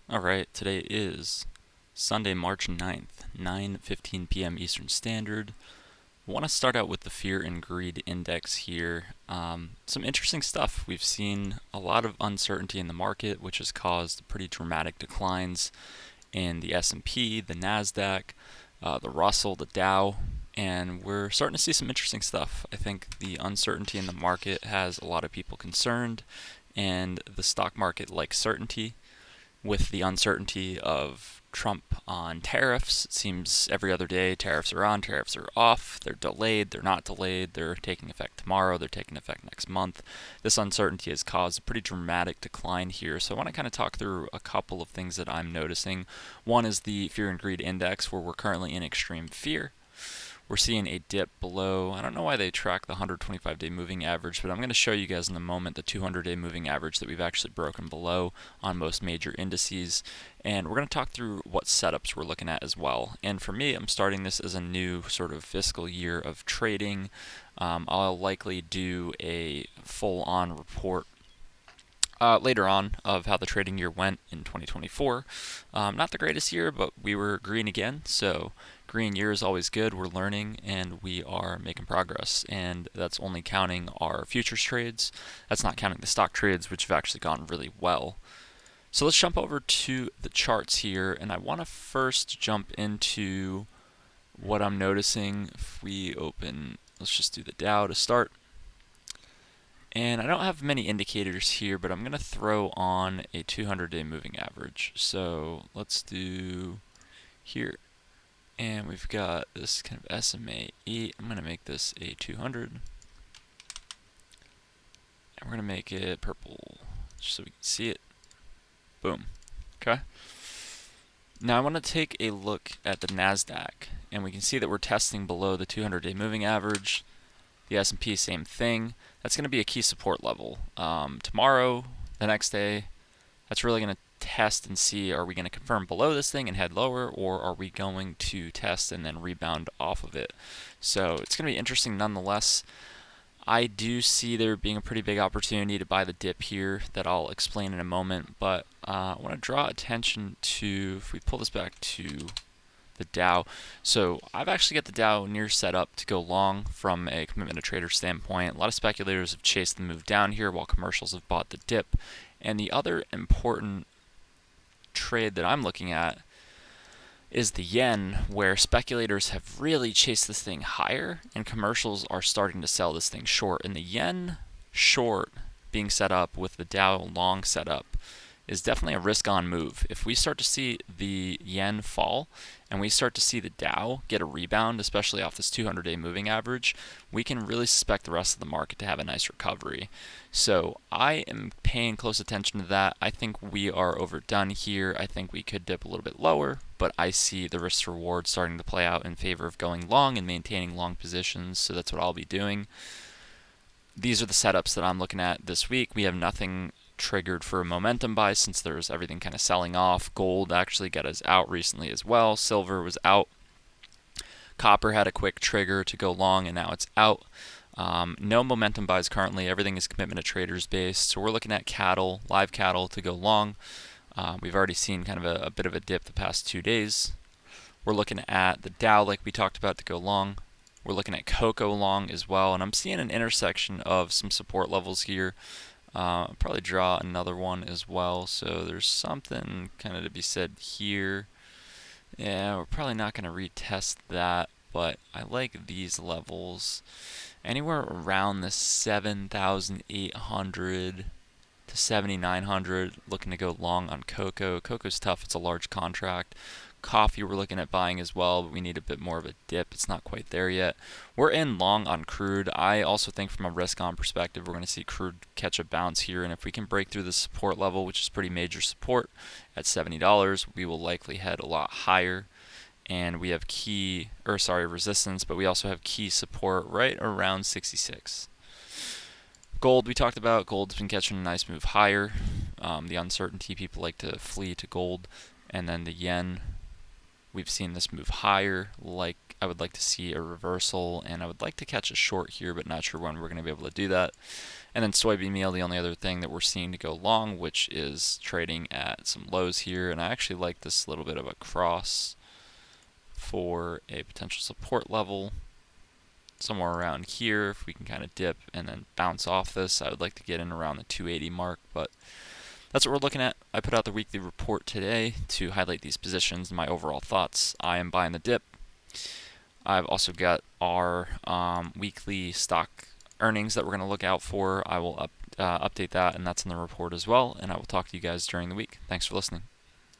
Alright, today is Sunday, March 9th, 9:15 p.m. Eastern Standard. I want to start out with the Fear and Greed Index here. Some interesting stuff. We've seen a lot of uncertainty in the market, which has caused pretty dramatic declines in the S&P, the Nasdaq, the Russell, the Dow, and we're starting to see some interesting stuff. I think the uncertainty in the market has a lot of people concerned, and the stock market likes certainty with the uncertainty of Trump on tariffs. It seems every other day tariffs are on, tariffs are off, they're delayed, they're not delayed, they're taking effect tomorrow, they're taking effect next month. This uncertainty has caused a pretty dramatic decline here. So I want to kind of talk through a couple of things that I'm noticing. One is the Fear and Greed Index, where we're currently in extreme fear. We're seeing a dip below. I don't know why they track the 125-day moving average, but I'm going to show you guys in a moment the 200-day moving average that we've actually broken below on most major indices. And we're going to talk through what setups we're looking at as well. And for me, I'm starting this as a new sort of fiscal year of trading. I'll likely do a full-on report later on of how the trading year went in 2024. Not the greatest year, but we were green again. So green year is always good. We're learning and we are making progress. And that's only counting our futures trades. That's not counting the stock trades, which have actually gone really well. So let's jump over to the charts here. And I want to first jump into what I'm noticing. If we open, let's just do the Dow to start. And I don't have many indicators here, but I'm going to throw on a 200-day moving average. So let's do here. And we've got this kind of SMA 8. I'm going to make this a 200. And we're going to make it purple just so we can see it. Boom. Okay. Now I want to take a look at the NASDAQ. And we can see that we're testing below the 200-day moving average. The S&P, same thing. That's going to be a key support level. Tomorrow, the next day, that's really going to test and see, are we going to confirm below this thing and head lower, or are we going to test and then rebound off of it? So it's going to be interesting nonetheless. I do see there being a pretty big opportunity to buy the dip here that I'll explain in a moment, but I want to draw attention to, if we pull this back to the Dow. So I've actually got the Dow near set up to go long from a commitment to trader standpoint. A lot of speculators have chased the move down here while commercials have bought the dip. And the other important trade that I'm looking at is the yen, where speculators have really chased this thing higher and commercials are starting to sell this thing short. And the yen short being set up with the Dow long set up is definitely a risk-on move. If we start to see the yen fall and we start to see the Dow get a rebound, especially off this 200-day moving average, we can really suspect the rest of the market to have a nice recovery. So I am paying close attention to that. I think we are overdone here. I think we could dip a little bit lower, but I see the risk reward starting to play out in favor of going long and maintaining long positions, so that's what I'll be doing. These are the setups that I'm looking at this week. We have nothing triggered for a momentum buy since there's everything kind of selling off. Gold actually got us out recently as well. Silver was out. Copper had a quick trigger to go long and now it's out. No momentum buys currently. Everything is commitment to traders based. So we're looking at cattle, live cattle to go long. We've already seen kind of a bit of a dip the past 2 days. We're looking at the Dow like we talked about to go long. We're looking at cocoa long as well. And I'm seeing an intersection of some support levels here. I'll probably draw another one as well. So there's something kind of to be said here. Yeah, we're probably not going to retest that, but I like these levels. Anywhere around the 7,800 to 7,900, looking to go long on cocoa. Cocoa's tough, it's a large contract. Coffee we're looking at buying as well, but we need a bit more of a dip. It's not quite there yet. We're in long on crude. I also think from a risk on perspective, we're going to see crude catch a bounce here, and if we can break through the support level, which is pretty major support at $70, we will likely head a lot higher. And we have resistance, but we also have key support right around 66. Gold we talked about. Gold's been catching a nice move higher. The uncertainty, people like to flee to gold. And then the yen, we've seen this move higher. Like, I would like to see a reversal, and I would like to catch a short here, but not sure when we're going to be able to do that. And then soybean meal, the only other thing that we're seeing to go long, which is trading at some lows here. And I actually like this little bit of a cross for a potential support level somewhere around here. If we can kind of dip and then bounce off this, I would like to get in around the 280 mark, but that's what we're looking at. I put out the weekly report today to highlight these positions and my overall thoughts. I am buying the dip. I've also got our weekly stock earnings that we're going to look out for. I will update that, and that's in the report as well, and I will talk to you guys during the week. Thanks for listening.